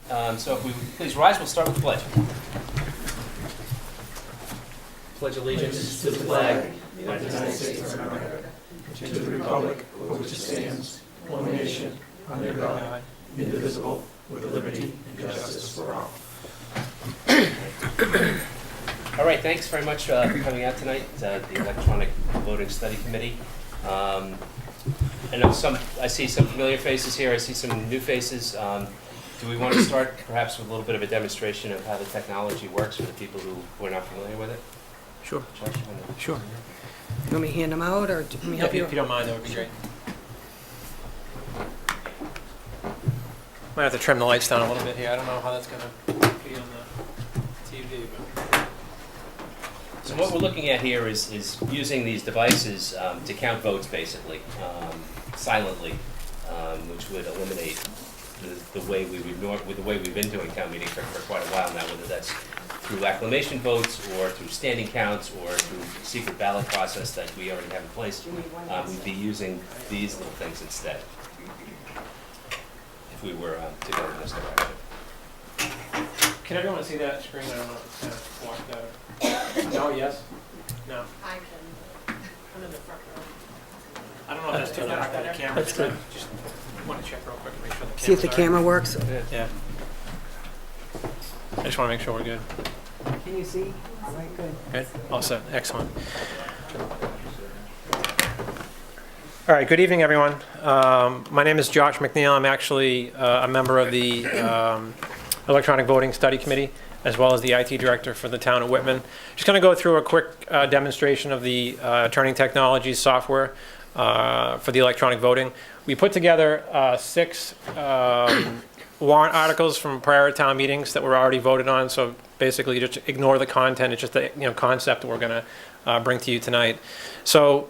So if we would please rise, we'll start with the pledge. Pledge allegiance to the flag of the United States of America, and to the republic for which it stands, one nation, under God, indivisible, with liberty and justice for all. All right, thanks very much for coming out tonight, the Electronic Voting Study Committee. I see some familiar faces here. I see some new faces. Do we want to start perhaps with a little bit of a demonstration of how the technology works for the people who are not familiar with it? Sure. Josh, Sure. You want me to hand them out, or let me help you? If you don't mind, that would be great. Might have to trim the lights down a little bit here. I don't know how that's going to be on the TV. But. So what we're looking at here is using these devices to count votes, basically, silently, which would eliminate the way we've been doing town meeting for quite a while now, whether that's through acclamation votes or through standing counts or through secret ballot process that we already have in place. We'd be using these little things instead if we were to go in this direction. Can everyone see that screen? I don't know if it's kind of blocked out. No, yes? No. I can. I'm in the front row. I don't know if that's too dark on the camera. That's good. Just want to check real quick and make sure the See if the camera works. Yeah. I just want to make sure we're good. Can you see? All right, good. Good. All set. Excellent. All right. Good evening, everyone. My name is Josh McNeil. I'm actually a member of the Electronic Voting Study Committee, as well as the IT director for the town of Whitman. Just going to go through a quick demonstration of the Turning Technologies software for the electronic voting. We put together 6 warrant articles from prior town meetings that were already voted on. So basically, just ignore the content. It's just the concept that we're going to bring to you tonight. So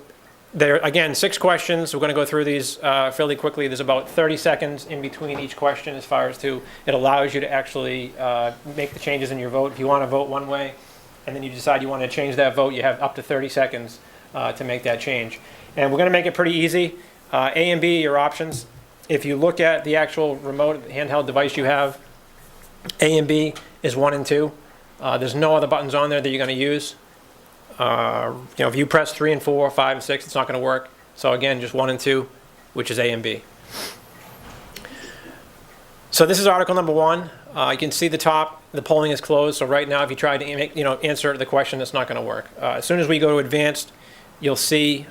there, again, 6 questions. We're going to go through these fairly quickly. There's about 30 seconds in between each question as far as to, it allows you to actually make the changes in your vote. If you want to vote one way and then you decide you want to change that vote, you have up to 30 seconds to make that change. And we're going to make it pretty easy. A and B are your options. If you look at the actual remote handheld device you have, A and B is 1 and 2. There's no other buttons on there that you're going to use. If you press 3 and 4, 5 and 6, it's not going to work. So again, just 1 and 2, which is A and B. So this is article number 1. You can see the top. The polling is closed. So right now, if you try to answer the question, it's not going to work. As soon as we go to advanced, you'll see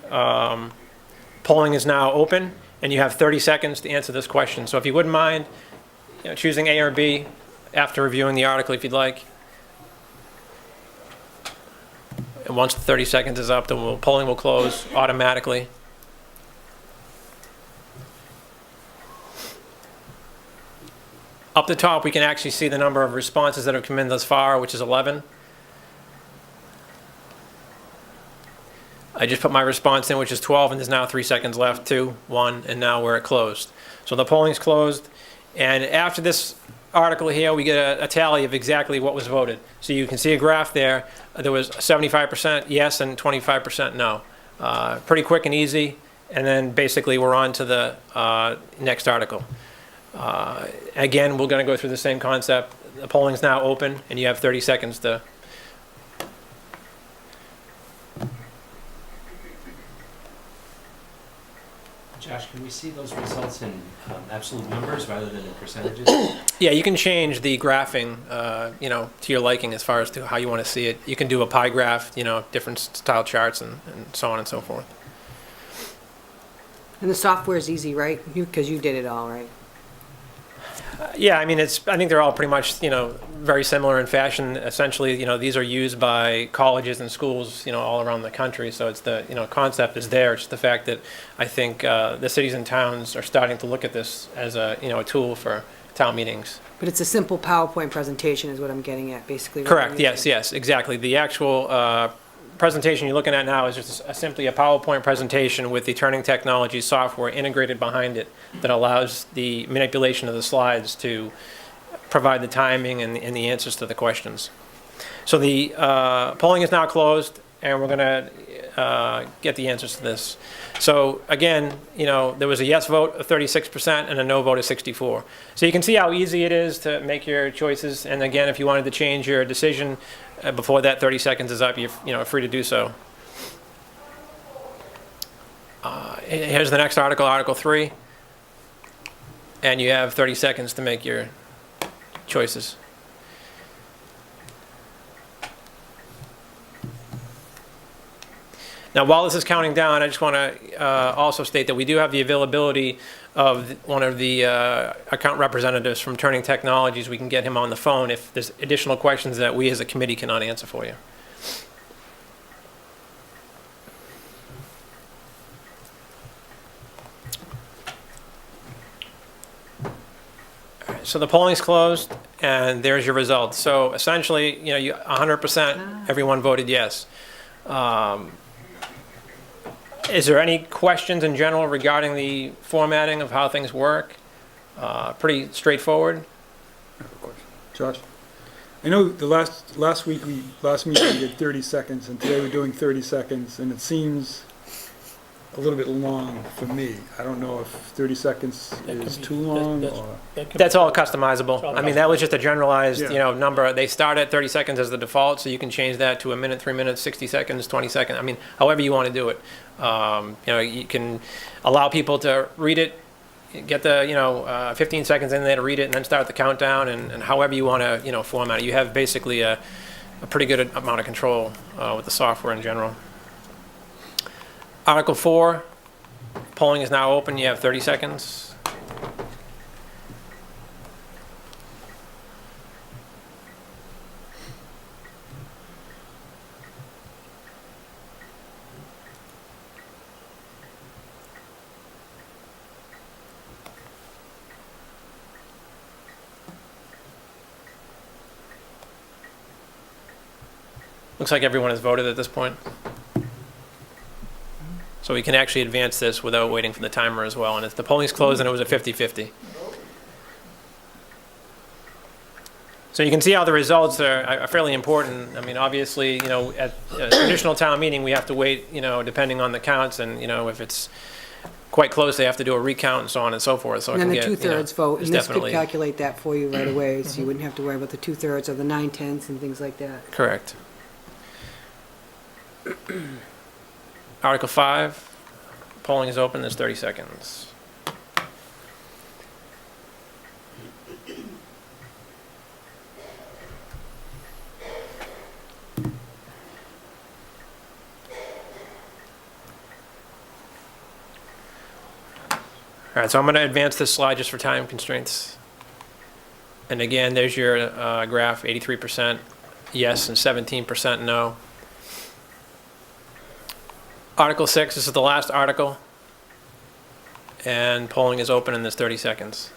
polling is now open, and you have 30 seconds to answer this question. So if you wouldn't mind choosing A or B after reviewing the article, if you'd like. And once the 30 seconds is up, the polling will close automatically. Up the top, we can actually see the number of responses that have come in thus far, which is 11. I just put my response in, which is 12, and there's now 3 seconds left, 2, 1, and now we're at closed. So the polling's closed, and after this article here, we get a tally of exactly what was voted. So you can see a graph there. There was 75% yes and 25% no. Pretty quick and easy, and then basically we're on to the next article. Again, we're going to go through the same concept. The polling's now open, and you have 30 seconds to... Josh, can we see those results in absolute numbers rather than in percentages? Yeah, you can change the graphing, to your liking as far as to how you want to see it. You can do a pie graph, different style charts and so on and so forth. And the software is easy, right? Because you did it all, right? Yeah, I think they're all pretty much, very similar in fashion. Essentially, these are used by colleges and schools, all around the country. So it's the, concept is there. It's just the fact that I think the cities and towns are starting to look at this as a, a tool for town meetings. But it's a simple PowerPoint presentation is what I'm getting at, basically. Right? Correct. Yes, exactly. The actual presentation you're looking at now is just simply a PowerPoint presentation with the Turning Technology software integrated behind it that allows the manipulation of the slides to provide the timing and the answers to the questions. So the polling is now closed, and we're going to get the answers to this. So again, you know, there was a yes vote of 36% and a no vote of 64. So you can see how easy it is to make your choices. And again, if you wanted to change your decision before that 30 seconds is up, you're free to do so. Here's the next article, Article 3. And you have 30 seconds to make your choices. Now, while this is counting down, I just want to also state that we do have the availability of one of the account representatives from Turning Technologies. We can get him on the phone if there's additional questions that we as a committee cannot answer for you. So the polling's closed, and there's your results. So essentially, you know, 100% everyone voted yes. Is there any questions in general regarding the formatting of how things work? Pretty straightforward. I have a question. Josh, I know the last meeting we did 30 seconds, and today we're doing 30 seconds, and it seems a little bit long for me. I don't know if 30 seconds is too long or... That's all customizable. I mean, that was just a generalized, Yeah. you know, number. They start at 30 seconds as the default, so you can change that to a minute, 3 minutes, 60 seconds, 20 seconds. I mean, however you want to do it. You know, you can allow people to read it, get the, 15 seconds in there to read it, and then start the countdown, and however you want to, format it. You have basically a pretty good amount of control with the software in general. Article 4, polling is now open. You have 30 seconds. Looks like everyone has voted at this point. So we can actually advance this without waiting for the timer as well. And if the polling's closed, and it was a 50-50. So you can see how the results are fairly important. I mean, obviously, at a traditional town meeting, we have to wait, depending on the counts. And, if it's quite close, they have to do a recount and so on and so forth. So And it then can the get, two-thirds vote, and this could definitely calculate that for you right away, so you wouldn't have to worry about the two-thirds or the 9/10 and things like that. correct. Article 5, polling is open. There's 30 seconds. All right, so I'm going to advance this slide just for time constraints. And again, there's your graph, 83% yes and 17% no. Article 6, this is the last article. And polling is open in this 30 seconds.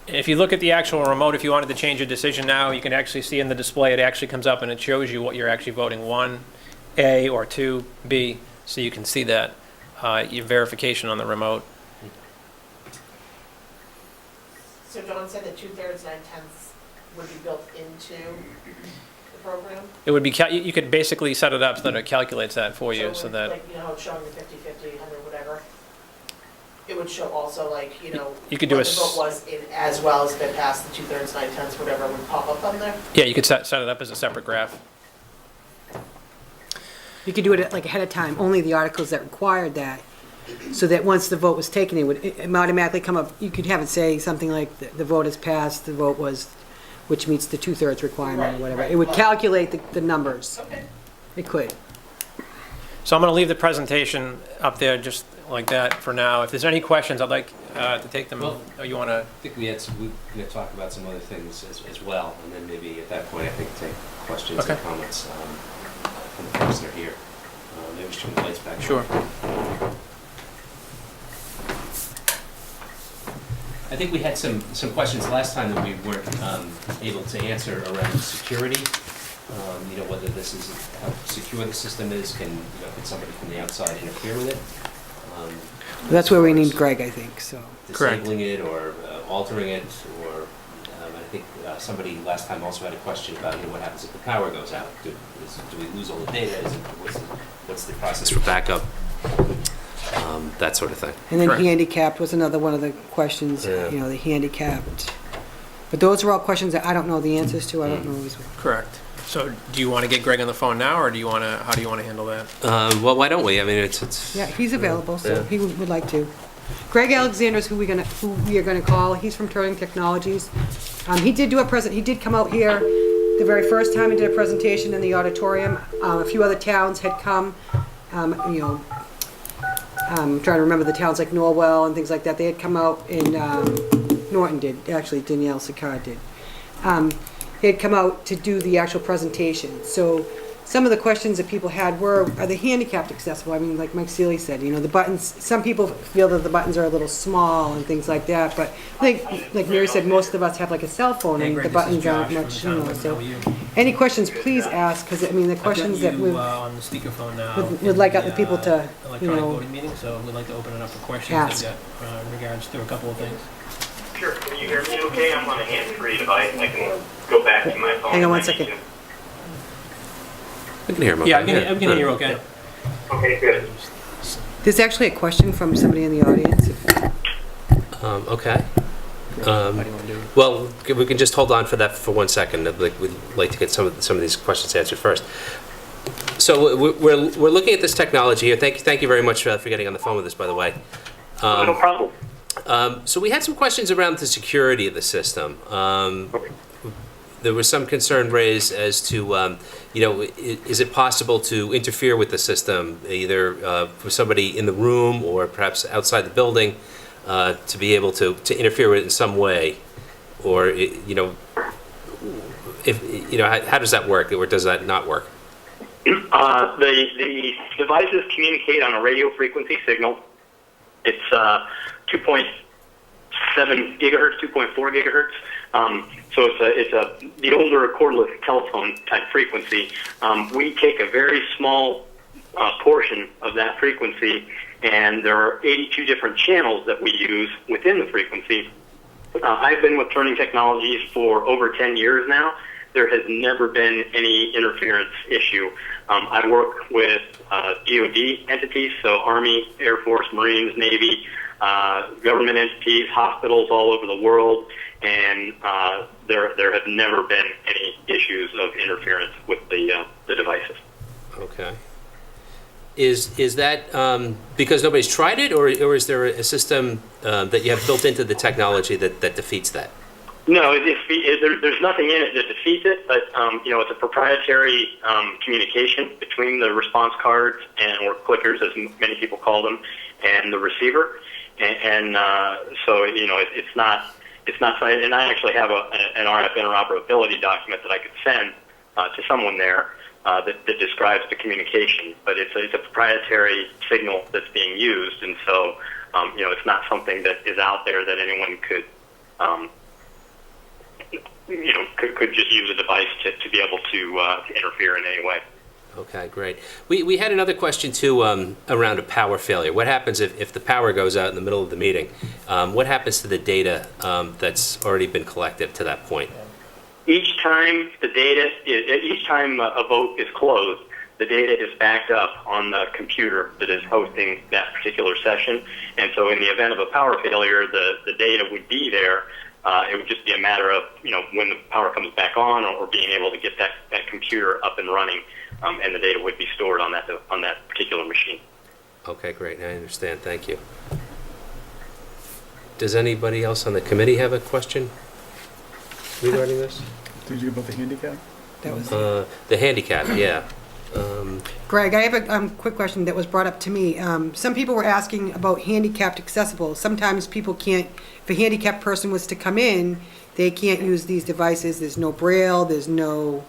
If you look at the actual remote, if you wanted to change a decision now, you can actually see in the display, it actually comes up and it shows you what you're actually voting, 1A or 2B, so you can see that, your verification on the remote. So Dawn said that 2/3, 9/10 would be built into the program? It would be, you could basically set it up so that it calculates that for you, so that, Like, it's showing the 50-50, 100, whatever. It would show also, like, You could do what a the vote was in, as well as if it passed the 2/3, 9/10, whatever would pop up on there. yeah, you could set it up as a separate graph. You could do it like ahead of time, only the articles that required that, so that once the vote was taken, it would automatically come up. You could have it say something like, the vote is passed, the vote was, which meets the 2/3 requirement or Right, whatever. right. It would calculate the numbers. Okay. It could. So I'm going to leave the presentation up there just like that for now. If there's any questions, I'd like to take them. Well, Or you want to? I think we had talk about some other things as well, and then maybe at that point, I think take questions and Okay. comments from the folks that are here. Maybe just turn the lights back on. Sure. I think we had some questions last time that we weren't able to answer around security. Whether this is how secure the system is, can somebody from the outside interfere with it? That's where we need Greg, I think, so. Correct. Disabling it or altering it, or I think somebody last time also had a question about, what happens if the power goes out? Do we lose all the data? What's the process for backup? That sort of thing. And then Correct. handicapped was another one of the questions, Yeah. the handicapped. But those are all questions that I don't know the answers to, I don't know. Correct. So do you want to get Greg on the phone now, or how do you want to handle that? Well, why don't we? I mean, it's Yeah, he's available, so Yeah. he would like to. Greg Alexander is who we are gonna call. He's from Turning Technologies. He did he did come out here the very first time and did a presentation in the auditorium. A few other towns had come, I'm trying to remember the towns like Norwell and things like that. They had come out in, Norton did, actually Danielle Sicard did. They had come out to do the actual presentation. So some of the questions that people had were, are they handicapped accessible? I mean, like Mike Seeley said, the buttons, some people feel that the buttons are a little small and things like that, but I think, like Mary said, most of us have like a cell phone and the buttons aren't much, so. Any questions, please ask, because I mean, the questions that we on the speakerphone now. would like other people to, Electronic voting meeting, so we'd like to open it up for questions. Ask. In regards to a couple of things. Sure. Can you hear me okay? I'm on a hands-free device. I can go back to my phone. Hang on one if I need second. to. I can hear him. Yeah, okay. I can hear you okay. Okay, good. There's actually a question from somebody in the audience. Okay. How do you want to do it? Well, we can just hold on for that for 1 second. We'd like to get some of these questions answered first. So we're looking at this technology here. Thank you very much for getting on the phone with us, by the way. No problem. So we had some questions around the security of the system. There was some concern raised as to, is it possible to interfere with the system, either for somebody in the room or perhaps outside the building, to be able to interfere with it in some way, or how does that work, or does that not work? The devices communicate on a radio frequency signal. It's 2.7 gigahertz, 2.4 gigahertz. So it's the older cordless telephone type frequency. We take a very small portion of that frequency, and there are 82 different channels that we use within the frequency. I've been with Turning Technologies for over 10 years now. There has never been any interference issue. I work with DoD entities, so Army, Air Force, Marines, Navy, government entities, hospitals all over the world, and there have never been any issues of interference with the devices. Okay. Is that because nobody's tried it, or is there a system that you have built into the technology that defeats that? No, there's nothing in it that defeats it, but it's a proprietary communication between the response cards or clickers, as many people call them, and the receiver, and so it's not. And I actually have an RF interoperability document that I could send to someone there that describes the communication, but it's a proprietary signal that's being used, and so it's not something that is out there that anyone could. Could just use a device to be able to interfere in any way. Okay, great. We had another question too around a power failure. What happens if the power goes out in the middle of the meeting? What happens to the data that's already been collected to that point? Each time a vote is closed, the data is backed up on the computer that is hosting that particular session, and so in the event of a power failure, the data would be there. It would just be a matter of when the power comes back on, or being able to get that computer up and running, and the data would be stored on that particular machine. Okay, great. I understand. Thank you. Does anybody else on the committee have a question regarding this? Did you about the handicap? That was The handicap, yeah. Greg, I have a quick question that was brought up to me. Some people were asking about handicapped accessible. Sometimes people can't, if a handicapped person was to come in, they can't use these devices. There's no braille, there's no,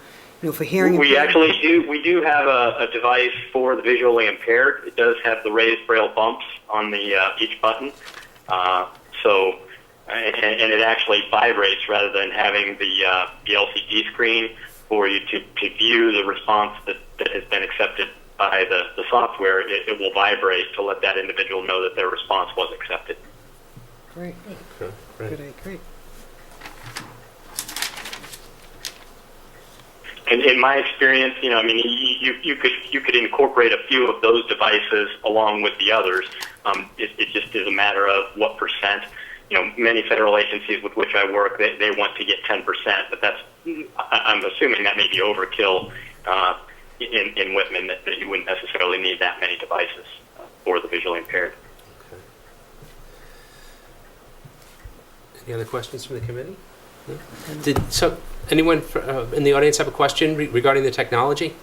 for hearing. We actually do have a device for the visually impaired. It does have the raised braille bumps on the each button. And it actually vibrates rather than having the LCD screen for you to view the response that has been accepted by the software, it will vibrate to let that individual know that their response was accepted. Great, Okay, great. great. And in my experience, I mean, you could incorporate a few of those devices along with the others. It just is a matter of what percent. Many federal agencies with which I work, they want to get 10%, but I'm assuming that may be overkill in Whitman, that you wouldn't necessarily need that many devices for the visually impaired. Any other questions from the committee? No? Anyone in the audience have a question regarding the technology?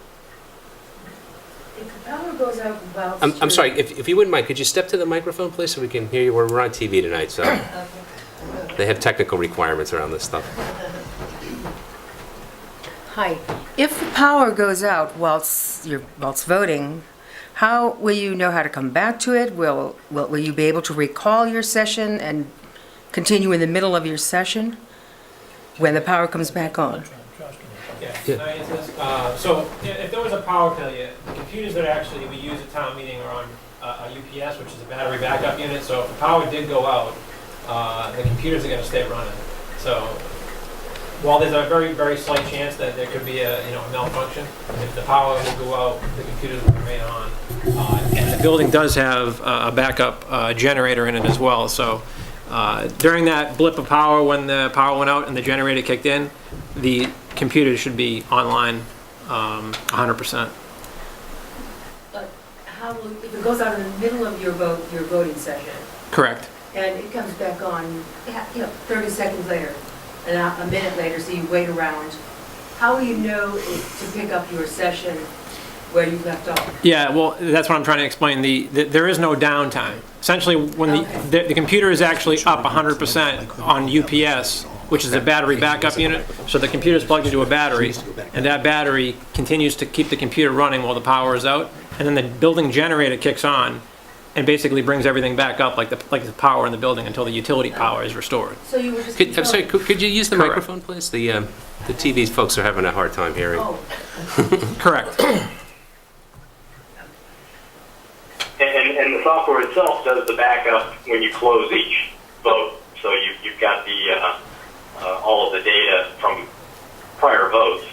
If the power goes out while I'm sorry, if you wouldn't mind, could you step to the microphone, please, so we can hear you? We're on TV tonight, so they have technical requirements around this stuff. Hi. If the power goes out whilst voting, how will you know how to come back to it? Will you be able to recall your session and continue in the middle of your session when the power comes back on? Yeah, can I answer this? So if there was a power failure, the computers that actually we use at town meeting are on a UPS, which is a battery backup unit. So if the power did go out, the computers are going to stay running. So while there's a very, very slight chance that there could be a malfunction, if the power will go out, the computers will remain on. And the building does have a backup generator in it as well. So during that blip of power, when the power went out and the generator kicked in, the computer should be online 100%. But if it goes out in the middle of your voting session, Correct. and it comes back on, 30 seconds later, and a minute later, so you wait around, how will you know to pick up your session where you left off? Yeah, well, that's what I'm trying to explain. There is no downtime. Essentially, when the computer is actually up 100% on UPS, which is a battery backup unit, so the computer is plugged into a battery, and that battery continues to keep the computer running while the power is out, and then the building generator kicks on and basically brings everything back up like the power in the building until the utility power is restored. So you were just. I'm sorry, could you use the Correct. microphone, please? The TV folks are having a hard time hearing. Oh, Correct. And the software itself does the backup when you close each vote. So you've got all of the data from prior votes.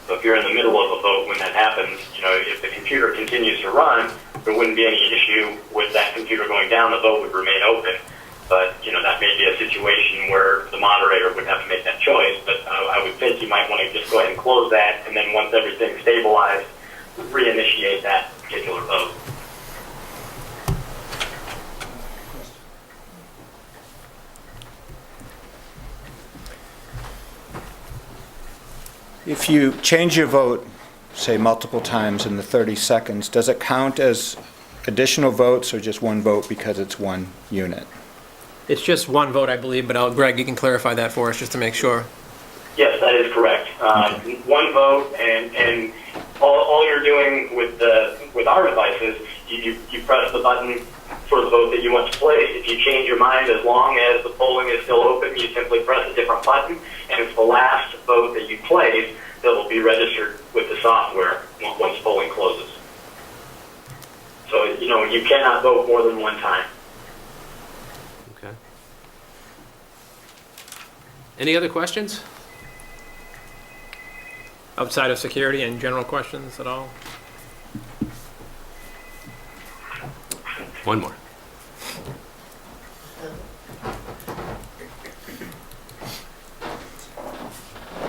So if you're in the middle of a vote when that happens, if the computer continues to run, there wouldn't be any issue with that computer going down. The vote would remain open. But, that may be a situation where the moderator would have to make that choice. But I would think you might want to just go ahead and close that, and then once everything's stabilized, reinitiate that particular vote. If you change your vote, say multiple times in the 30 seconds, does it count as additional votes or just one vote because it's one unit? It's just one vote, I believe, but Greg, you can clarify that for us just to make sure. Yes, that is correct. One vote, and all you're doing with our devices, you press the button for the vote that you want to place. If you change your mind, as long as the polling is still open, you simply press a different button, and it's the last vote that you place that will be registered with the software once polling closes. So, you cannot vote more than one time. Okay. Any other questions? Outside of security and general questions at all? One more.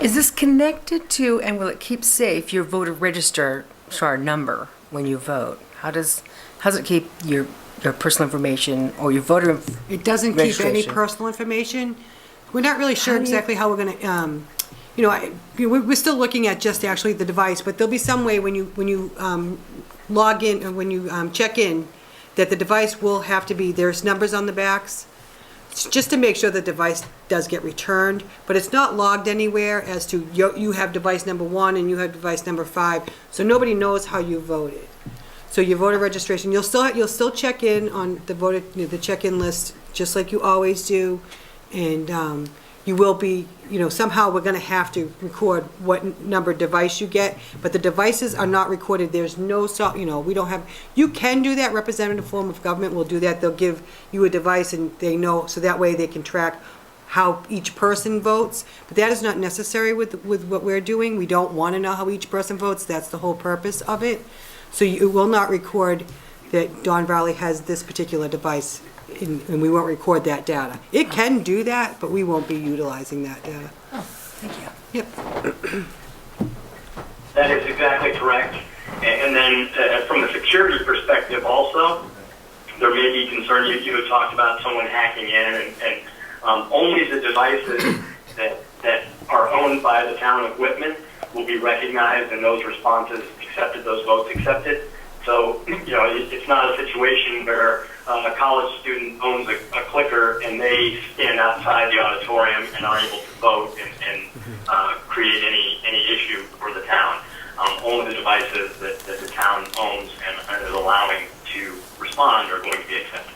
is this connected to, and will it keep safe, your voter register number when you vote? How does it keep your personal information or your voter It doesn't keep any registration? personal information. We're not really sure How do you- exactly how we're gonna, we're still looking at just actually the device, but there'll be some way when you log in, or when you check in, that the device will have to be, there's numbers on the backs, just to make sure the device does get returned, but it's not logged anywhere as to you have device number 1 and you have device number 5, so nobody knows how you voted. So your voter registration, you'll still check in on the check-in list, just like you always do, and you will be, somehow we're gonna have to record what number device you get, but the devices are not recorded, there's no, we don't have, you can do that, representative form of government will do that, they'll give you a device and they know, so that way they can track how each person votes, but that is not necessary with what we're doing, we don't wanna know how each person votes, that's the whole purpose of it. So it will not record that Don Valley has this particular device, and we won't record that data. It can do that, but we won't be utilizing that data. Oh, thank you. Yep. That is exactly correct. And then from a security perspective also, there may be concern, you had talked about someone hacking in, and only the devices that are owned by the town of Whitman will be recognized and those responses accepted, those votes accepted. So, it's not a situation where a college student owns a clicker and they stand outside the auditorium and are able to vote and create any issue for the town. Only the devices that the town owns and is allowing to respond are going to be accepted.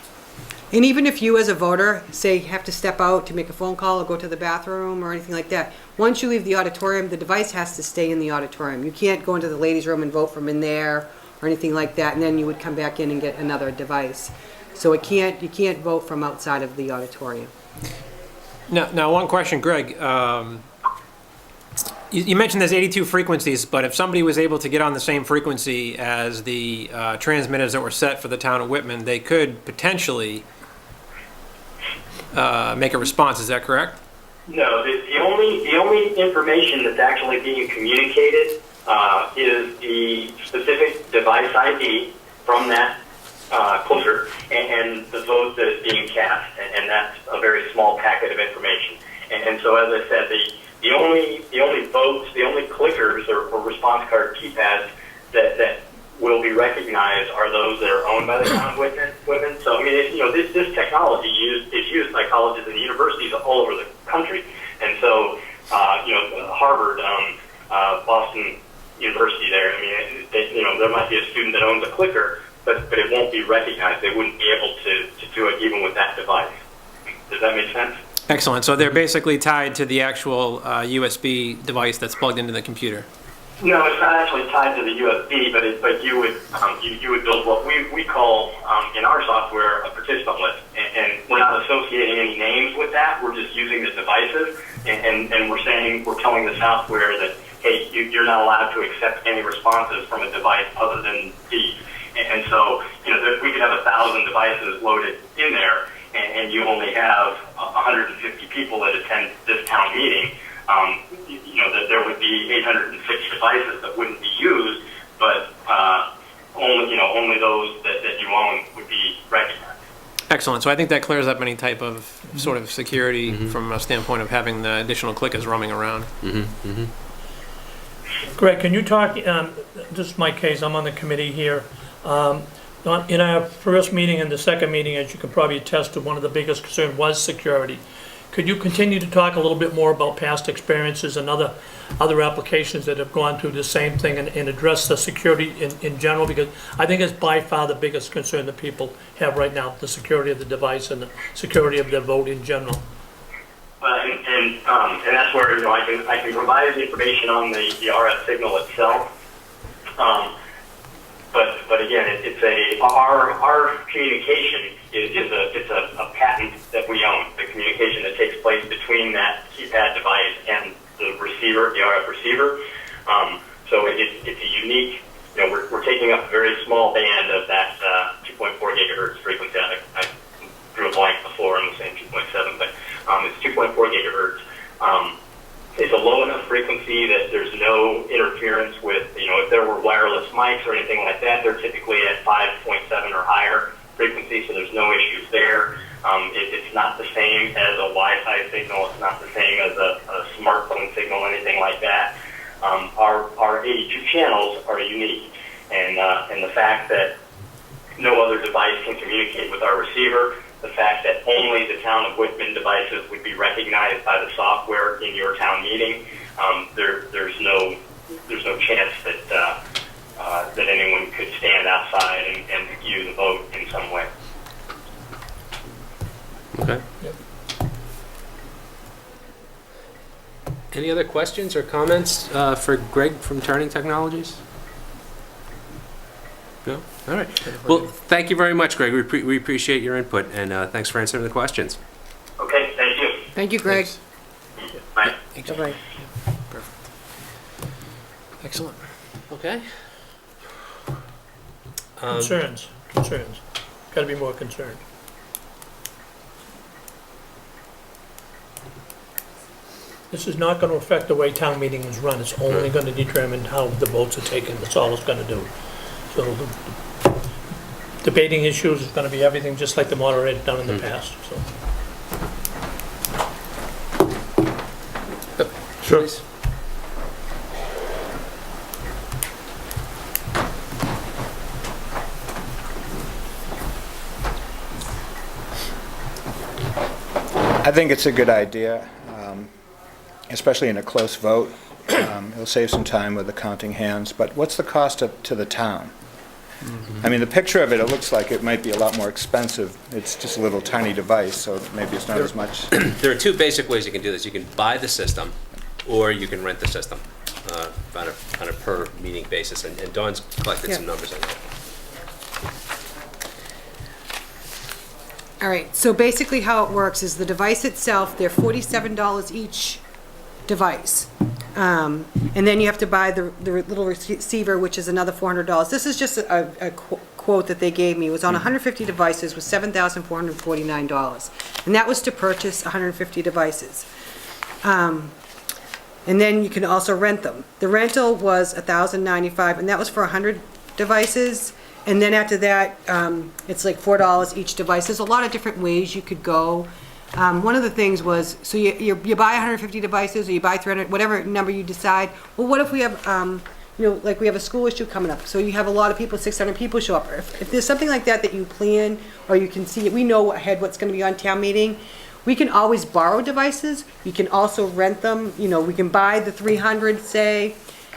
And even if you as a voter, say, have to step out to make a phone call or go to the bathroom or anything like that, once you leave the auditorium, the device has to stay in the auditorium. You can't go into the ladies' room and vote from in there or anything like that, and then you would come back in and get another device. So you can't vote from outside of the auditorium. Now, one question, Greg. You mentioned there's 82 frequencies, but if somebody was able to get on the same frequency as the transmitters that were set for the town of Whitman, they could potentially make a response. Is that correct? No, the only information that's actually being communicated is the specific device ID from that clicker and the vote that is being cast, and that's a very small packet of information. And so, as I said, the only votes, the only clickers or response card keypads that will be recognized are those that are owned by the town of Whitman. So, I mean, this technology is used by colleges and universities all over the country, and so Harvard, Boston University, there. I mean, there might be a student that owns a clicker, but it won't be recognized. They wouldn't be able to do it even with that device. Does that make sense? Excellent. So they're basically tied to the actual USB device that's plugged into the computer. No, it's not actually tied to the USB, but you would build what we call in our software a participant list, and we're not associating any names with that. We're just using the devices, and we're telling the software that, hey, you're not allowed to accept any responses from a device other than these. And so, we could have 1,000 devices loaded in there, and you only have 150 people that attend this town meeting. That there would be 806 devices that wouldn't be used, but only those that you own would be recognized. Excellent. So I think that clears up any type of sort of security from a standpoint of having the additional clickers roaming around. Greg, can you talk, this is my case, I'm on the committee here. In our first meeting and the second meeting, as you can probably attest to, one of the biggest concerns was security. Could you continue to talk a little bit more about past experiences and other applications that have gone through the same thing and address the security in general? Because I think it's by far the biggest concern that people have right now, the security of the device and the security of their vote in general. And that's where I can provide the information on the RF signal itself. But again, our communication is a patent that we own. The communication that takes place between that keypad device and the receiver, the RF receiver. So it's a unique. We're taking up a very small band of that 2.4 gigahertz frequency. I drew a blank before. I'm saying 2.7, but it's 2.4 gigahertz. It's a low enough frequency that there's no interference with, if there were wireless mics or anything like that, they're typically at 5.7 or higher frequency, so there's no issues there. It's not the same as a Wi-Fi signal. It's not the same as a smartphone signal, anything like that. Our 82 channels are unique, and the fact that no other device can communicate with our receiver, the fact that only the town of Whitman devices would be recognized by the software in your town meeting, there's no chance that anyone could stand outside and use a vote in some way. Okay. further questions or comments for Greg from Turning Technologies? No? All right. Well, thank you very much, Greg. We appreciate your input, and thanks for answering the questions. Okay, thank you. Thank you, Greg. Bye. Bye-bye. Perfect. Excellent. Okay. Concerns. Got to be more concerned. This is not going to affect the way town meeting is run. It's only going to determine how the votes are taken. That's all it's going to do. So the debating issues is going to be everything just like the moderator done in the past, so. Sure. Please. I think it's a good idea, especially in a close vote. It'll save some time with the counting hands, but what's the cost to the town? I mean, the picture of it, it looks like it might be a lot more expensive. It's just a little tiny device, so maybe it's not as much. There are two basic ways you can do this. You can buy the system, or you can rent the system on a per meeting basis. And Dawn's collected some numbers on that. All right, so basically how it works is the device itself, they're $47 each device. And then you have to buy the little receiver, which is another $400. This is just a quote that they gave me. It was on 150 devices with $7,449. And that was to purchase 150 devices. And then you can also rent them. The rental was $1,095, and that was for 100 devices. And then after that, it's like $4 each device. There's a lot of different ways you could go. One of the things was, so you buy 150 devices, or you buy 300, whatever number you decide. Well, what if we have, like we have a school issue coming up, so you have a lot of people, 600 people show up. If there's something like that that you plan, or you can see, we know ahead what's going to be on town meeting, we can always borrow devices. You can also rent them. We can buy the 300, say,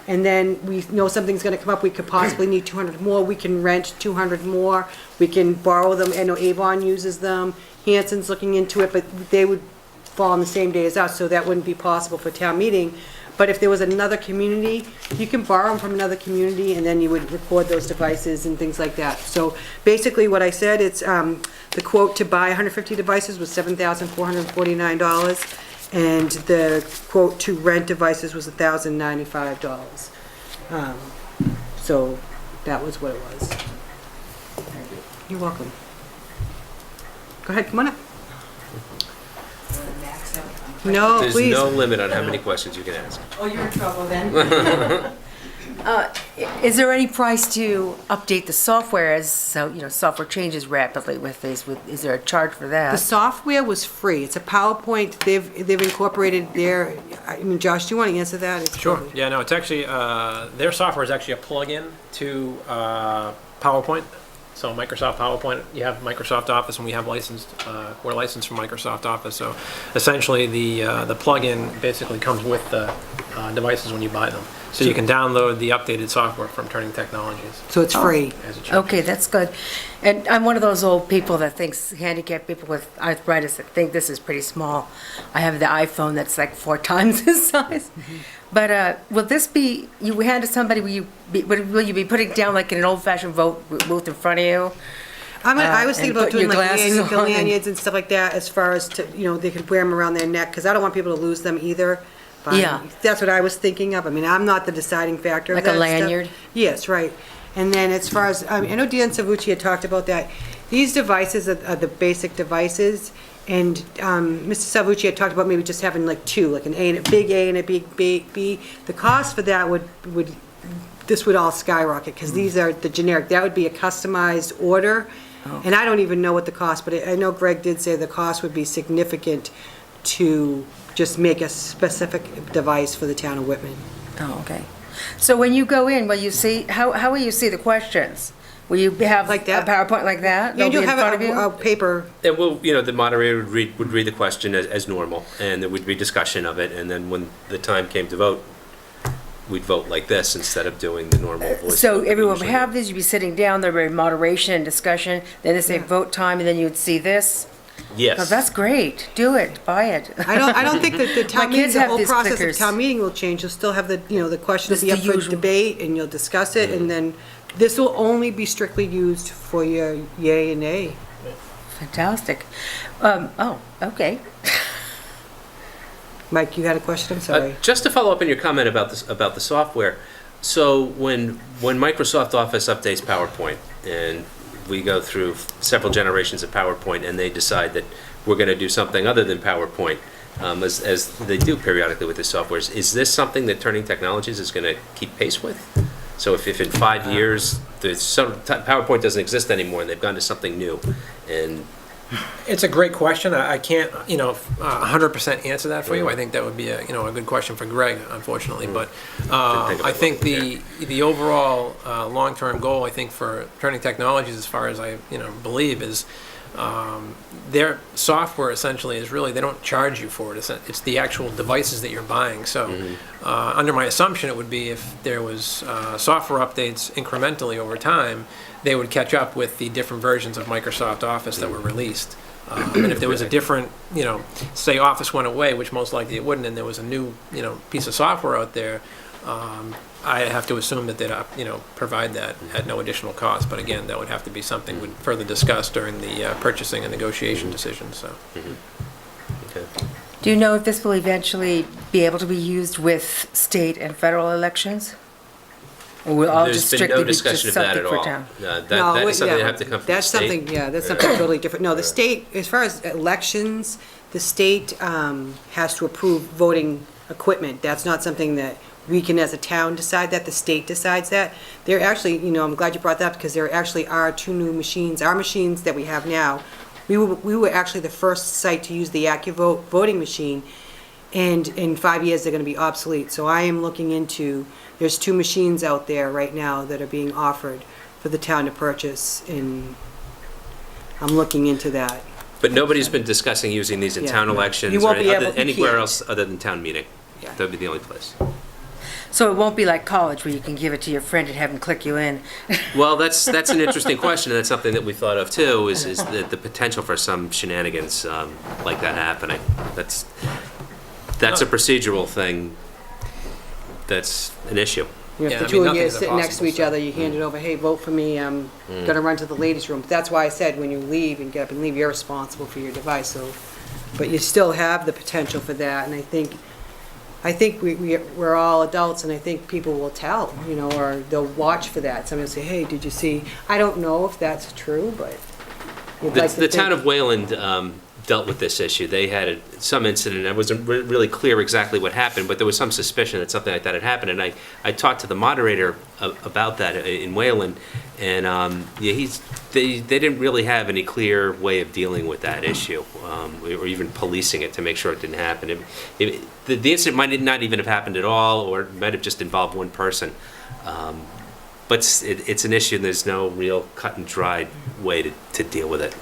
and then we know something's going to come up, we could possibly need 200 more, we can rent 200 more, we can borrow them. I know Avon uses them, Hanson's looking into it, but they would fall on the same day as us, so that wouldn't be possible for town meeting. But if there was another community, you can borrow them from another community, and then you would record those devices and things like that. So basically what I said, it's the quote to buy 150 devices was $7,449. And the quote to rent devices was $1,095. So that was what it was. You're welcome. Go ahead, come on up. No, There's please. no limit on how many questions you can ask. Oh, you're in trouble then. Is there any price to update the software as, software changes rapidly with these? Is there a charge for The that? software was free. It's a PowerPoint. They've incorporated their, Josh, do you want to answer that? It's Sure. probably- Yeah, no, it's actually, their software is actually a plug-in to PowerPoint. So Microsoft PowerPoint, you have Microsoft Office, and we have we're licensed from Microsoft Office. So essentially, the plug-in basically comes with the devices when you buy them. So you can download the updated software from Turning Technologies So it's free. as a charge. Okay, that's good. And I'm one of those old people that thinks, handicapped people with arthritis that think this is pretty small. I have the iPhone that's like 4 times this size. But will this be, you hand it to somebody, will you be putting down like in an old-fashioned vote booth in front of you? I was thinking and about put your doing like glasses the on and- lanyards and stuff like that, as far as to, they could wear them around their neck, because I don't want people to lose them either. But Yeah. That's what I was thinking of. I'm not the deciding factor of Like a that stuff. lanyard? Yes, right. And then as far as, I know Dan Savucci had talked about that. These devices are the basic devices, and Mr. Savucci had talked about maybe just having like 2, like an big A and a big B. The cost for that this would all skyrocket, because these are the generic. That would be a customized order. And I don't even know what the cost, but I know Greg did say the cost would be significant to just make a specific device for the town of Whitman. Oh, okay. So when you go in, will you see, how will you see the questions? Will you have Like that? a PowerPoint like that? Yeah, They'll be you'll in have front of you? a paper. And the moderator would read the question as normal, and there would be discussion of it, and then when the time came to vote, we'd vote like this instead of doing the normal voice. So vote that we everyone would usually have do. this, you'd be sitting down, there'd be moderation and discussion, then they say vote time, and then you'd see this? Yes. Oh, that's great. Do it. Buy it. I don't think that the town My meeting, kids the have whole these process of clickers. town meeting will change. You'll still have the question will Just be up the for usual. debate, and you'll discuss it, and then this will only be strictly used for your yay and nay. Fantastic. Okay. Mike, you had a question? I'm sorry. Just to follow up on your comment about this, about the software. So when Microsoft Office updates PowerPoint, and we go through several generations of PowerPoint, and they decide that we're going to do something other than PowerPoint, as they do periodically with the softwares, is this something that Turning Technologies is going to keep pace with? So if in 5 years PowerPoint doesn't exist anymore and they've gone to something new, and It's a great question. I can't, 100% answer that for you. I think that would be a good question for Greg, unfortunately. But I think the overall long-term goal, I think, for Turning Technologies, as far as I believe, is their software essentially is really, they don't charge you for it. It's the actual devices that you're buying. So under my assumption, it would be if there was software updates incrementally over time, they would catch up with the different versions of Microsoft Office that were released. And if there was a different, say Office went away, which most likely it wouldn't, and there was a new, piece of software out there, I have to assume that they'd, provide that at no additional cost. But again, that would have to be something we'd further discuss during the purchasing and negotiation decisions. So. okay. Do you know if this will eventually be able to be used with state and federal elections? Or will all There's just been strictly no be just discussion of that something at for all. town? That's something that have to come from the That's state. something, that's something totally different. No, the state, as far as elections, the state has to approve voting equipment. That's not something that we can, as a town, decide that. The state decides that. There actually, I'm glad you brought that up, because there actually are 2 new machines. Our machines that we have now, we were actually the first site to use the AccuVote voting machine, and in 5 years, they're going to be obsolete. So I am looking into, there's 2 machines out there right now that are being offered for the town to purchase, and I'm looking into that. But nobody's been discussing using these in Yeah. town elections You or won't be able- you anywhere can't. else other than town meeting. Yeah. That would be the only place. So it won't be like college where you can give it to your friend and have him click you in? Well, that's an interesting question, and that's something that we thought of too, is the potential for some shenanigans like that happening. That's a procedural thing. That's an issue. If Yeah, the I 2 mean, of you are nothing's sitting next to impossible, each so. other, you hand it over, hey, vote for me, I'm gonna run to the ladies' room. That's why I said, when you leave and get up and leave, you're responsible for your device, so, but you still have the potential for that, and I think we're all adults, and I think people will tell, or they'll watch for that. Somebody will say, hey, did you see? I don't know if that's true, but you'd like to The town think- of Wayland dealt with this issue. They had some incident. It wasn't really clear exactly what happened, but there was some suspicion that something like that had happened. And I talked to the moderator about that in Wayland, and they didn't really have any clear way of dealing with that issue, or even policing it to make sure it didn't happen. The incident might not even have happened at all, or it might have just involved one person. But it's an issue, and there's no real cut and dried way to deal with it,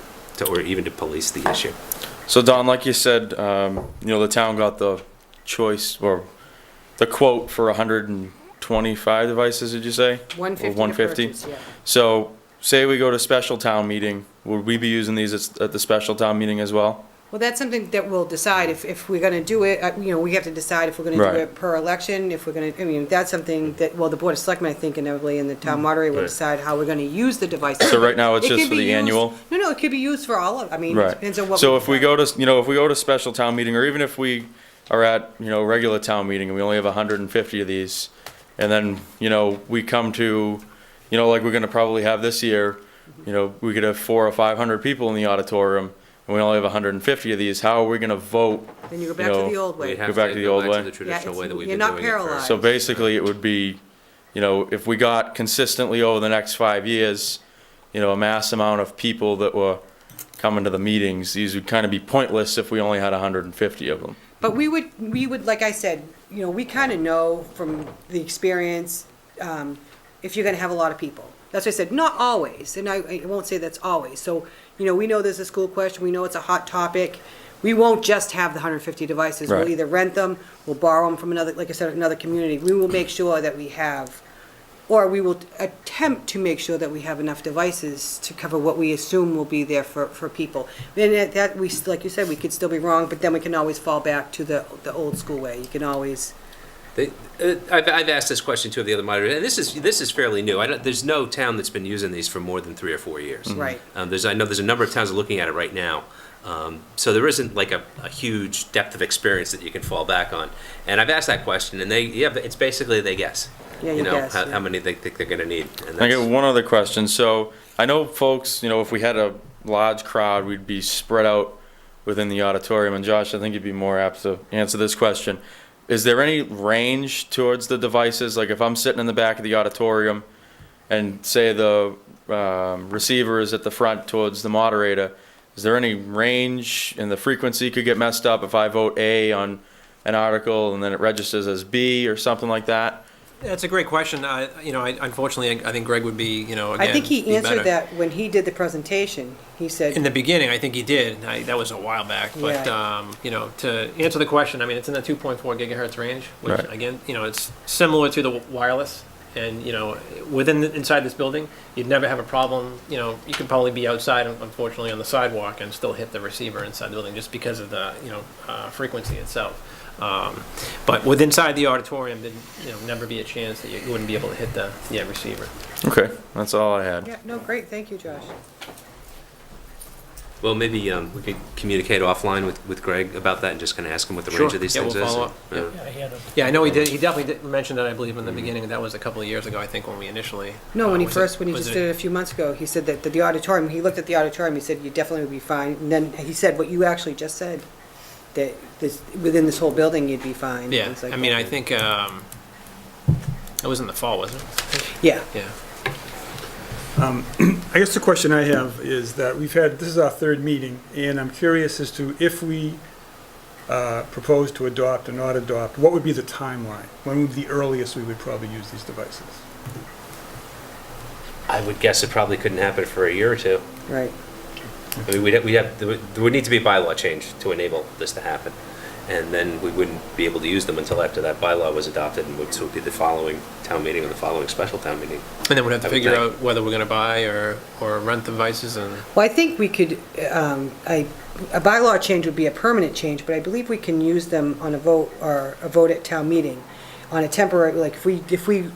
or even to police the issue. So Don, like you said, the town got the choice or the quote for 125 devices. Did you say? 150 Or to 150. purchase, yeah. So say we go to special town meeting, would we be using these at the special town meeting as well? Well, that's something that we'll decide if we're gonna do it, we have to decide if we're gonna do Right. it per election, if we're gonna, that's something that, the Board of Selectmen, I think, inevitably, and the town moderator will Right. decide how we're gonna use the devices. So right now it's It just could for be the used- annual? No, it could be used for all of, it Right. depends on what. So if we go to special town meeting, or even if we are at, regular town meeting and we only have 150 of these, and then, we come to, like we're gonna probably have this year, we could have 400 or 500 people in the auditorium, and we only have 150 of these, how are we gonna vote? Then you go back to the old way. We'd have Go back to the old way? the traditional way that we've you're been not doing it for. paralyzed. So basically, it would be, if we got consistently over the next 5 years, a mass amount of people that were coming to the meetings, these would kind of be pointless if we only had 150 of them. But we would, like I said, we kind of know from the experience, if you're gonna have a lot of people. That's why I said, not always, and I won't say that's always. So, we know there's a school question, we know it's a hot topic. We won't just have the 150 devices. We'll Right. either rent them, we'll borrow them from another, like I said, another community. We will make sure that we have or we will attempt to make sure that we have enough devices to cover what we assume will be there for people. And that, we, like you said, we could still be wrong, but then we can always fall back to the old school way. You can always, I've asked this question to the other moderators, and this is fairly new. There's no town that's been using these for more than 3 or 4 years. right. I know there's a number of towns looking at it right now. So there isn't like a huge depth of experience that you can fall back on. And I've asked that question, and it's basically they guess. Yeah, You know, guess, how yeah. many they think they're gonna need. And I get that's- one other question. So I know folks, if we had a large crowd, we'd be spread out within the auditorium. And Josh, I think you'd be more apt to answer this question. Is there any range towards the devices? Like if I'm sitting in the back of the auditorium and say the receiver is at the front towards the moderator, is there any range and the frequency could get messed up if I vote A on an article and then it registers as B or something like that? That's a great question. Unfortunately, I think Greg would be, again, I think he be answered better. that when he did the presentation. He said, In the beginning, I think he did. That was a while back. But, to answer the question, I mean, it's in the 2.4 gigahertz range, which, Right. again, it's similar to the wireless. And, inside this building, you'd never have a problem. You could probably be outside, unfortunately, on the sidewalk and still hit the receiver inside the building just because of the, frequency itself. But inside the auditorium, there'd never be a chance that you wouldn't be able to hit the receiver. Okay, that's all I had. yeah, no, great, thank you, Josh. Well, maybe we could communicate offline with Greg about that and just kind of ask him what the range Sure. of these Yeah, things we'll is. follow up. Yeah. Yeah, he had a, Yeah, I know he did. He definitely did mention that, I believe, in the beginning. That was a couple of years ago, I think, when we initially. No, when he was just was did it a few months ago, he said that the auditorium, he looked at the auditorium, he said, you definitely would be fine. And then he said what you actually just said, that within this whole building, you'd be fine. Yeah, It's like, I mean, I okay. think it was in the fall, wasn't it? Yeah, Yeah. I guess the question I have is that this is our third meeting, and I'm curious as to if we propose to adopt or not adopt, what would be the timeline? When would be the earliest we would probably use these devices? I would guess it probably couldn't happen for a year or two. right. I mean, there would need to be a bylaw change to enable this to happen. And then we wouldn't be able to use them until after that bylaw was adopted, and which would be the following town meeting or the following special town meeting. And then we'd have to I would figure think. out whether we're going to buy or rent the devices and. Well, I think we could, a bylaw change would be a permanent change, but I believe we can use them on a vote at town meeting on a temporary, like if we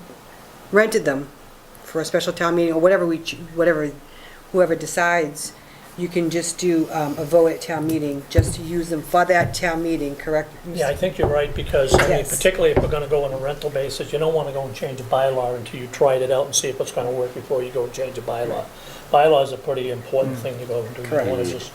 rented them for a special town meeting or whatever whoever decides, you can just do a vote at town meeting, just to use them for that town meeting, correct? yeah, I think you're right, because, I mean, Yes. particularly if we're gonna go on a rental basis, you don't wanna go and change a bylaw until you tried it out and see if it's gonna work before you go and change a bylaw. Bylaw is a pretty important thing to go and do. You Correct. don't wanna just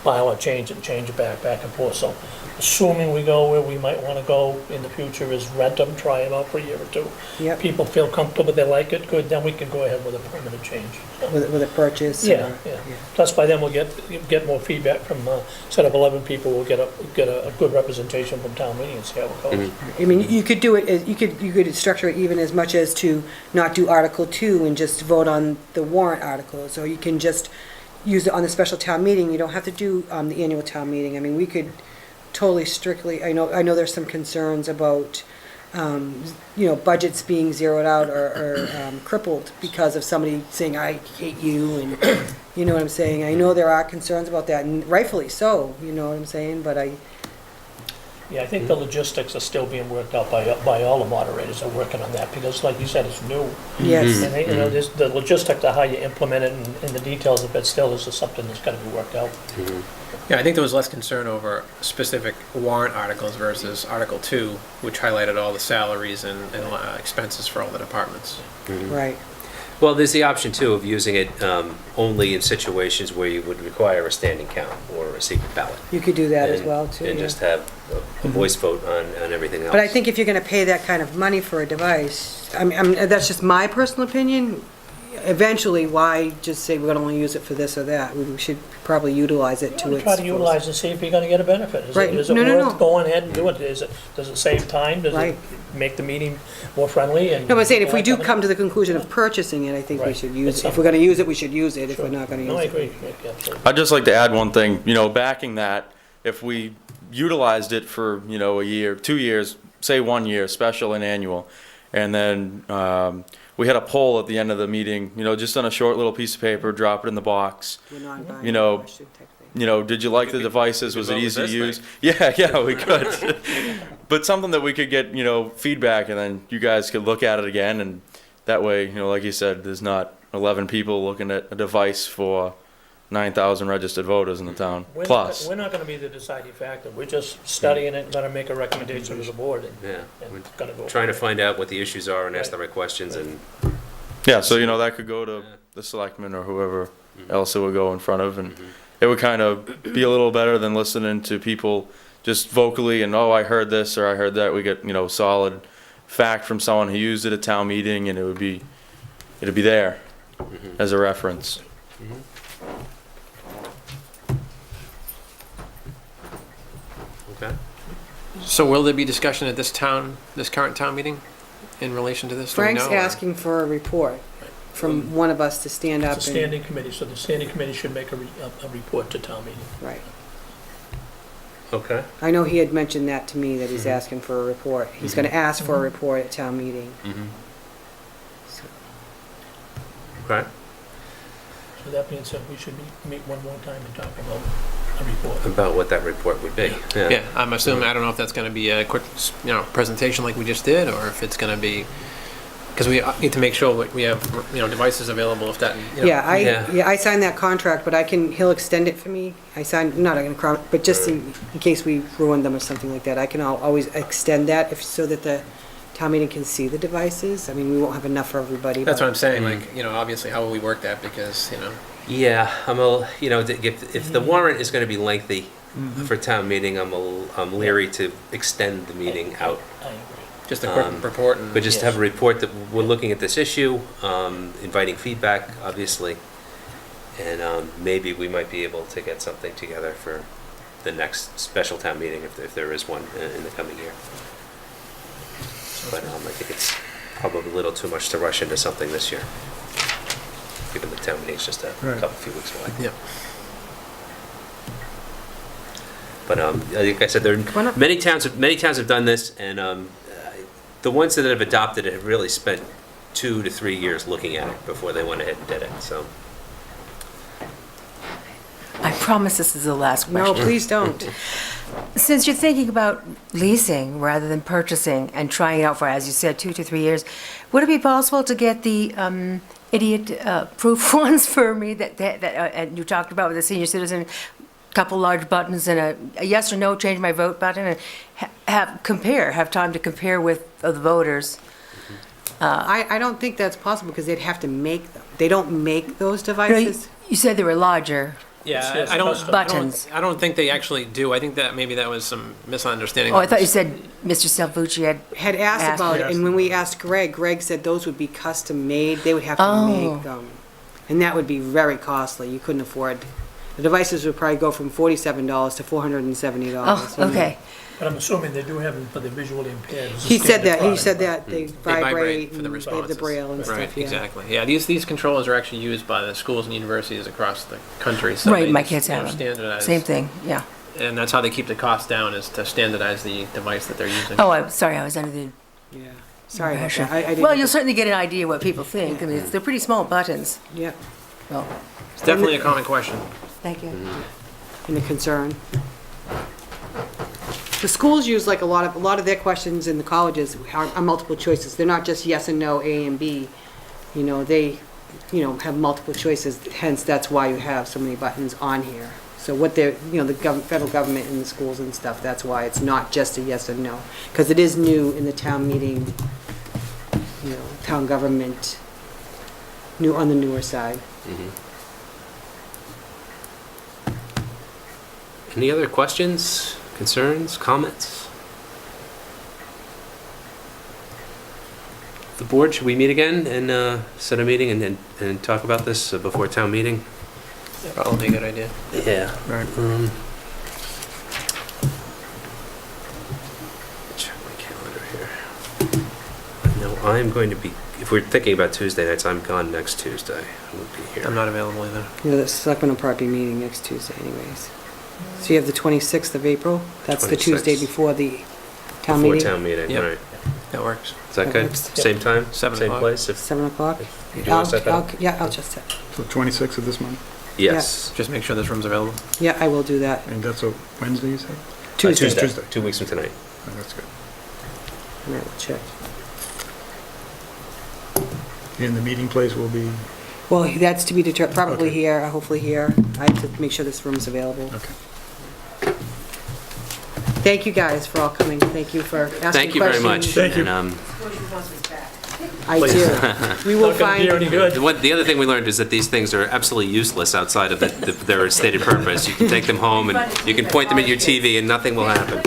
bylaw change it back and forth. So assuming we go where we might wanna go in the future is rent them, try them out for a year or two. Yep, People feel comfortable, they like it, good, then we can go ahead with a permanent change. with a purchase. Yeah, yeah. Plus by then we'll get more feedback from, instead of 11 people, we'll get a good representation from town meeting and see how it goes. I mean, you could do it, you could structure it even as much as to not do Article 2 and just vote on the warrant articles, or you can just use it on the special town meeting. You don't have to do the annual town meeting. I mean, we could totally strictly, I know there's some concerns about, budgets being zeroed out or crippled because of somebody saying, I hate you, and you know what I'm saying? I know there are concerns about that, and rightfully so, you know what I'm saying, but Yeah, I think the logistics are still being worked out by all the moderators are working on that, because like you said, it's new. yes. And, there's the logistics of how you implement it and the details of it still is just something that's gotta be worked out. Yeah, I think there was less concern over specific warrant articles versus Article 2, which highlighted all the salaries and expenses for all the departments. Right. Well, there's the option too of using it only in situations where you would require a standing count or a secret ballot. You could do that as And- well, too. And yeah. just have a voice vote on everything else. But I think if you're gonna pay that kind of money for a device, I mean, that's just my personal opinion. Eventually, why just say we're gonna only use it for this or that? We should probably utilize it to its Try to fullest. utilize and see if you're gonna get a benefit. Right. Is it No, no, worth no. going ahead and doing it? Does it save time? Does Right. it make the meeting more friendly and? No, but I'm saying if we do Coming in? come to the conclusion of purchasing it, I think we Right. should use It's it. If we're gonna use it, we should use it. If we're not gonna use it. No, I agree, Rick, absolutely. I'd just like to add one thing, backing that, if we utilized it for, a year, 2 years, say 1 year, special and annual, And then we had a poll at the end of the meeting, you know, just on a short little piece of paper, drop it in the box. We're non-binding You know, question type thing. You know, did you like the devices? Was it vote with easy to this use? thing. Yeah, we could. But something that we could get, you know, feedback, and then you guys could look at it again, and that way, you know, like you said, there's not 11 people looking at a device for 9,000 registered voters in the town, plus. We're not gonna be the deciding factor. We're just studying it, gonna make a recommendation to the board, and Yeah, and we're gonna go. trying to find out what the issues are and ask the right questions, and Yeah, so, you know, that could go to the selectmen or whoever else it would go in front of, and it would kind of be a little better than listening to people just vocally and, oh, I heard this or I heard that. We get, you know, solid fact from someone who used it at town meeting, and it'd be there as a reference. okay. So will there be discussion at this current town meeting in relation to this? Do we Frank's know, or- asking for a report from one of us to stand up It's a and, standing committee, so the standing committee should make a report to town meeting. right. Okay. I know he had mentioned that to me, that he's asking for a report. He's gonna ask for a report at town meeting. So, Okay. So that being said, we should meet one more time and talk about a report. About what that report would be. Yeah, I'm assuming, I don't know if that's gonna be a quick, you know, presentation like we just did, or if it's gonna be, because we need to make sure that we have, you know, devices available if that, you know. Yeah, I signed that contract, but he'll extend it for me. I signed, not a contract, but just in case we ruin them or something like that, I can always extend that so that the town meeting can see the devices. I mean, we won't have enough for everybody. That's but- what I'm saying, like, you know, obviously, how will we work that, because, you know. Yeah, you know, if the warrant is going to be lengthy for town meeting, I'm leery to extend the meeting out. I agree. Just a quick report and. But just have a report that we're looking at this issue, inviting feedback, obviously, and maybe we might be able to get something together for the next special town meeting, if there is one in the coming year. But I think it's probably a little too much to rush into something this year, given the town meeting's just a few weeks away. Yeah. But like I said, there Come on are up. many towns have done this, and the ones that have adopted it have really spent 2 to 3 years looking at it before they went ahead and did it. So I promise this is the last No, question. please don't. Since you're thinking about leasing rather than purchasing and trying it out for, as you said, 2 to 3 years, would it be possible to get the idiot-proof ones for me that and you talked about with the senior citizen, couple large buttons and a yes or no, change my vote button, and have time to compare with the voters? I don't think that's possible because they'd have to make them. They don't make those You know, you devices. you said they were larger. Yeah, Yes, I don't, custom. Buttons. I don't think they actually do. I think that maybe that was some misunderstanding. Oh, I thought you said Mr. Salvucci Had asked Asked about it, us. and when we asked Greg said those would be custom made. They would have to Oh. make them. And that would be very costly. You couldn't afford. The devices would probably go from $47 to $470. Oh, okay. But I'm assuming they do have them for the visually impaired. It's a He said standard that, he product, said but- that they They vibrate for and the they have responses. the braille and Right, stuff, yeah. exactly. Yeah, these controllers are actually used by the schools and universities across the country. So Right, they my just, kids you know, have them. standardize. Same thing, yeah. And that's how they keep the cost down, is to standardize the device that they're using. Oh, I'm sorry, I was under the Yeah. Sorry about impression. that. I didn't. Well, you'll certainly get an idea what people think. I mean, they're pretty small buttons. Yeah, Well, It's definitely a common question. thank you. and a concern. The schools use like a lot of their questions in the colleges are multiple choices. They're not just yes and no, A and B. You know, they, have multiple choices, hence that's why you have so many buttons on here. So what they're, the federal government and the schools and stuff, that's why it's not just a yes and no. Because it is new in the town meeting, town government, new on the newer side. Any other questions, concerns, comments? The board, should we meet again and set a meeting and talk about this before town meeting? Probably a good idea. Yeah. Right. Check my calendar here. No, I'm going to be, if we're thinking about Tuesday nights, I'm gone next Tuesday. I won't be here. I'm not available either. The selectmen will probably be meeting next Tuesday anyways. So you have the 26th of April? That's the Tuesday 26th. before the town Before meeting? town meeting, Yep. right. That works. Is that That good? works. Same time, 7 same o'clock. place? 7 o'clock? Do you want to set that up? Yeah, I'll just set. So 26th of this month, Yes. Just make sure this room's available. Yeah, I will do that. and that's a Wednesday, you said? Tuesday. Tuesday. 2 weeks from tonight. Oh, that's good. I will check. And the meeting place will be, Well, that's to be determined, probably Okay. here, hopefully here. I have to make sure this room's available. okay. Thank you guys for all coming. Thank you for asking questions. Thank you very much. Thank you. And, I do. We will Not gonna be any find, good. the other thing we learned is that these things are absolutely useless outside of their stated purpose. You can take them home and you can point them at your TV and nothing will happen.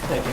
Thank you.